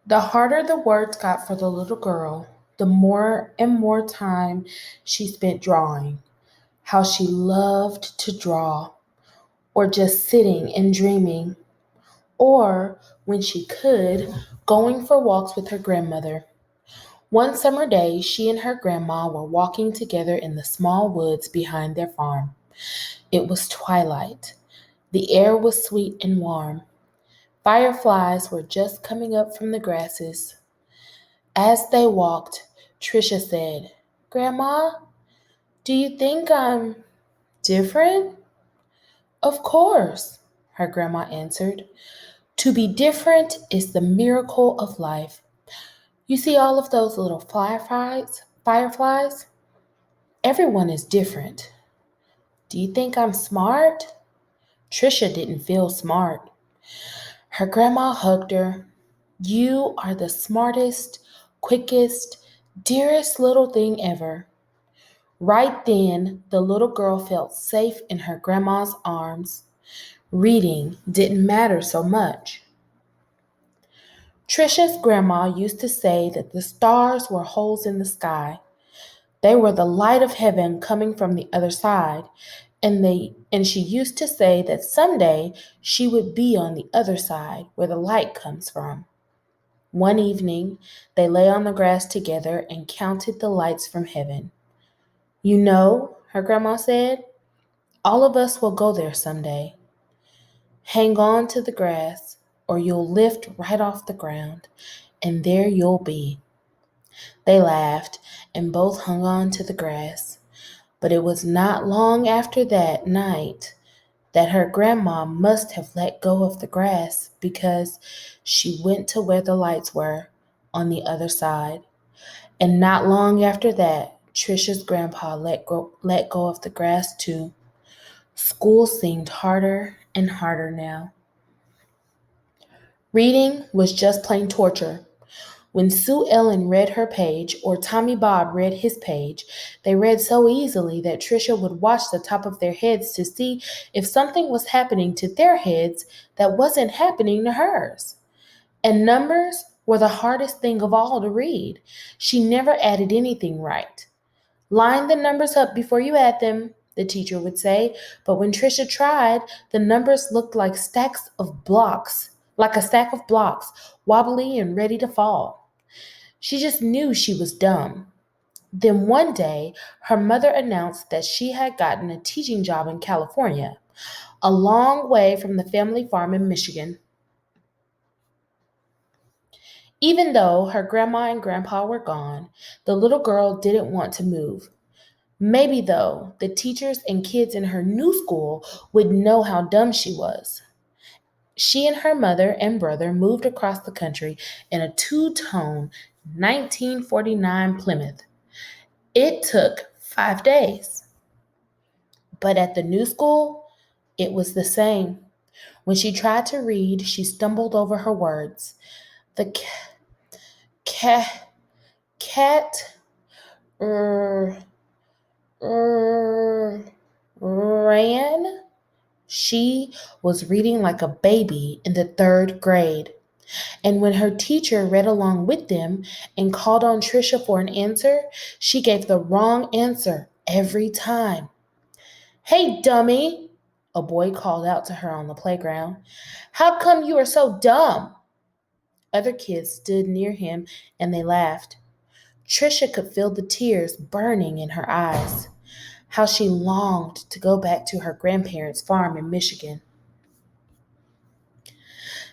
The harder the words got for the little girl, the more and more time she spent drawing. How she loved to draw, or just sitting and dreaming, or, when she could, going for walks with her grandmother. One summer day, she and her grandma were walking together in the small woods behind their farm. It was twilight. The air was sweet and warm. Fireflies were just coming up from the grasses. As they walked, Tricia said, "Grandma, do you think I'm different?" "Of course," her grandma answered. "To be different is the miracle of life. You see all of those little fireflies? Everyone is different. Do you think I'm smart?" Tricia didn't feel smart. Her grandma hugged her. "You are the smartest, quickest, dearest little thing ever." Right then, the little girl felt safe in her grandma's arms. Reading didn't matter so much. Trisha's grandma used to say that the stars were holes in the sky. They were the light of heaven coming from the other side, and she used to say that someday she would be on the other side where the light comes from. One evening, they lay on the grass together and counted the lights from heaven. "You know," her grandma said, "all of us will go there someday. Hang on to the grass, or you'll lift right off the ground, and there you'll be." They laughed and both hung on to the grass. But it was not long after that night that her grandma must have let go of the grass because she went to where the lights were on the other side. And not long after that, Trisha's grandpa let go of the grass too. School seemed harder and harder now. Reading was just plain torture. When Sue Ellen read her page or Tommy Bob read his page, they read so easily that Tricia would watch the top of their heads to see if something was happening to their heads that wasn't happening to hers. And numbers were the hardest thing of all to read. She never added anything right. "Line the numbers up before you add them," the teacher would say, but when Tricia tried, the numbers looked like a stack of blocks, wobbly and ready to fall. She just knew she was dumb. Then one day, her mother announced that she had gotten a teaching job in California, a long way from the family farm in Michigan. Even though her grandma and grandpa were gone, the little girl didn't want to move. Maybe, though, the teachers and kids in her new school would know how dumb she was. She and her mother and brother moved across the country in a two-tone 1949 Plymouth. It took 5 days. But at the new school, it was the same. When she tried to read, she stumbled over her words. The cat, cat, er, er, ran. She was reading like a baby in the third grade. And when her teacher read along with them and called on Tricia for an answer, she gave the wrong answer every time. "Hey, dummy," a boy called out to her on the playground. "How come you are so dumb?" Other kids stood near him and they laughed. Tricia could feel the tears burning in her eyes. How she longed to go back to her grandparents' farm in Michigan.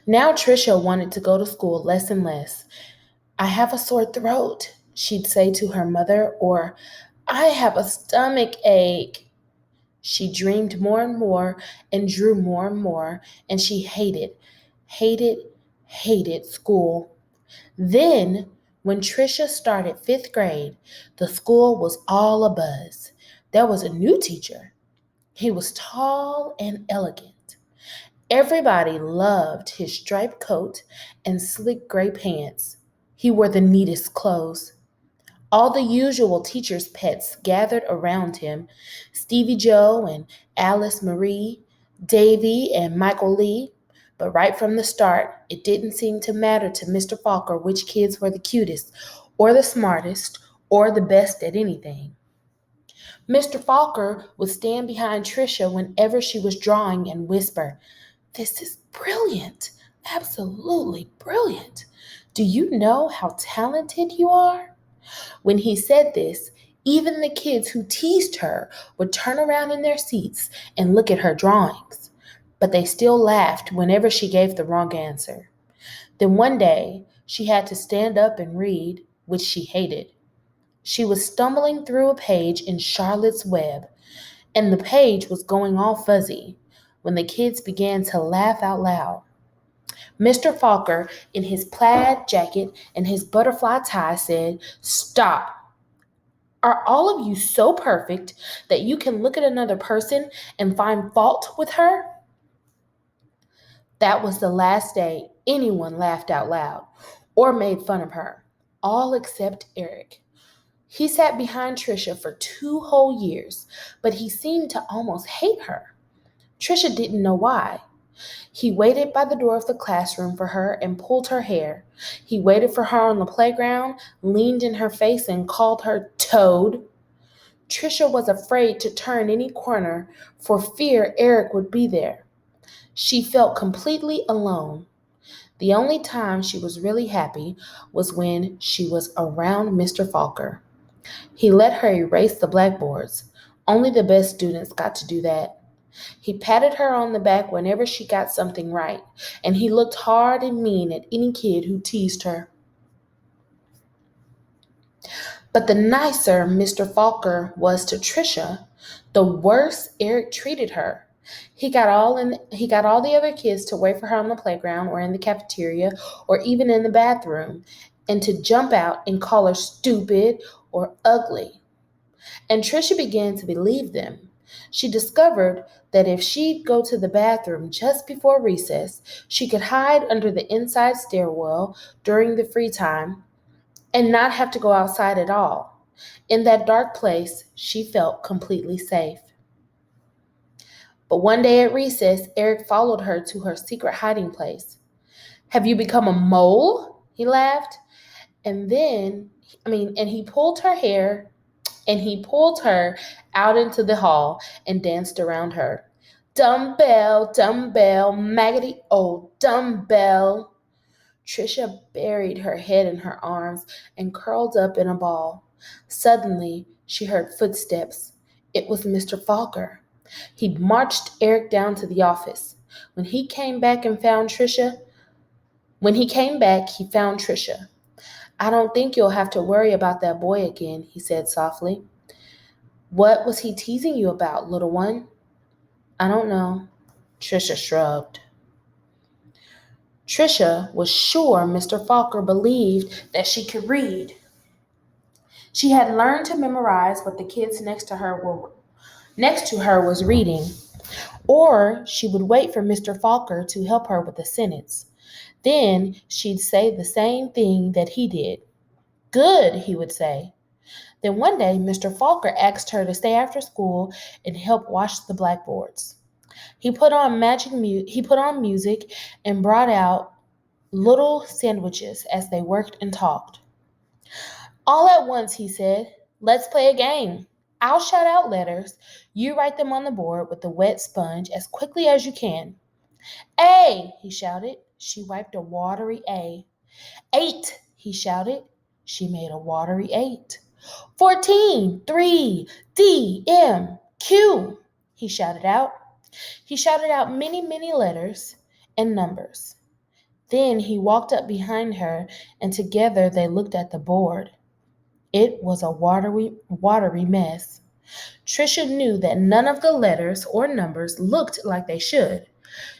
Now Tricia wanted to go to school less and less. "I have a sore throat," she'd say to her mother, or "I have a stomach ache." She dreamed more and more and drew more and more, and she hated, hated school. Then, when Tricia started fifth grade, the school was all abuzz. There was a new teacher. He was tall and elegant. Everybody loved his striped coat and slick gray pants. He wore the neatest clothes. All the usual teacher's pets gathered around him: Stevie Joe and Alice Marie, Davy and Michael Lee. But right from the start, it didn't seem to matter to Mr. Falker which kids were the cutest, or the smartest, or the best at anything. Mr. Falker would stand behind Tricia whenever she was drawing and whisper, "This is brilliant, absolutely brilliant. Do you know how talented you are?" When he said this, even the kids who teased her would turn around in their seats and look at her drawings. But they still laughed whenever she gave the wrong answer. Then one day, she had to stand up and read, which she hated. She was stumbling through a page in Charlotte's Web, and the page was going all fuzzy when the kids began to laugh out loud. Mr. Falker, in his plaid jacket and his butterfly tie, said, "Stop. Are all of you so perfect that you can look at another person and find fault with her?" That was the last day anyone laughed out loud or made fun of her, all except Eric. He sat behind Tricia for 2 whole years, but he seemed to almost hate her. Tricia didn't know why. He waited by the door of the classroom for her and pulled her hair. He waited for her on the playground, leaned in her face, and called her Toad. Tricia was afraid to turn any corner for fear Eric would be there. She felt completely alone. The only time she was really happy was when she was around Mr. Falker. He let her erase the blackboards. Only the best students got to do that. He patted her on the back whenever she got something right, and he looked hard and mean at any kid who teased her. But the nicer Mr. Falker was to Tricia, the worse Eric treated her. He got all the other kids to wait for her on the playground or in the cafeteria or even in the bathroom and to jump out and call her stupid or ugly. And Tricia began to believe them. She discovered that if she'd go to the bathroom just before recess, she could hide under the inside stairwell during the free time and not have to go outside at all. In that dark place, she felt completely safe. But one day at recess, Eric followed her to her secret hiding place. "Have you become a mole?" he laughed. And he pulled her hair and he pulled her out into the hall and danced around her. "Dumbbell, dumbbell, maggoty old dumbbell." Tricia buried her head in her arms and curled up in a ball. Suddenly, she heard footsteps. It was Mr. Falker. He marched Eric down to the office. When he came back, he found Tricia. "I don't think you'll have to worry about that boy again," he said softly. "What was he teasing you about, little one?" "I don't know." Tricia shrugged. Tricia was sure Mr. Falker believed that she could read. She had learned to memorize what the kids next to her was reading, or she would wait for Mr. Falker to help her with a sentence. Then she'd say the same thing that he did. "Good," he would say. Then one day Mr. Falker asked her to stay after school and help wash the blackboards. He put on music and brought out little sandwiches as they worked and talked. "All at once," he said, "let's play a game. I'll shout out letters. You write them on the board with the wet sponge as quickly as you can." "A," he shouted. She wiped a watery A. "8," he shouted. She made a watery 8. 14, 3, D, M, Q, he shouted out. He shouted out many, many letters and numbers. Then he walked up behind her, and together they looked at the board. It was a watery mess. Tricia knew that none of the letters or numbers looked like they should.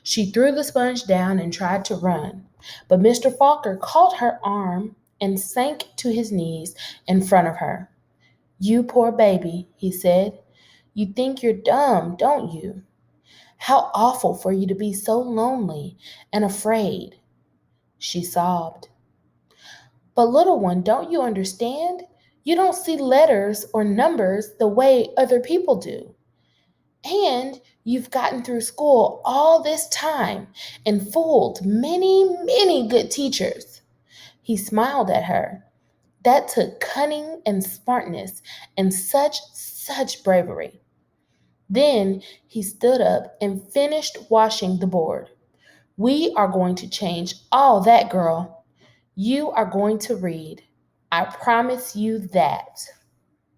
She threw the sponge down and tried to run, but Mr. Falker caught her arm and sank to his knees in front of her. "You poor baby," he said. "You think you're dumb, don't you? How awful for you to be so lonely and afraid." She sobbed. "But little one, don't you understand? You don't see letters or numbers the way other people do." And you've gotten through school all this time and fooled many, many good teachers. He smiled at her. That took cunning and smartness and such bravery. Then he stood up and finished washing the board. We are going to change all that, girl. You are going to read. I promise you that.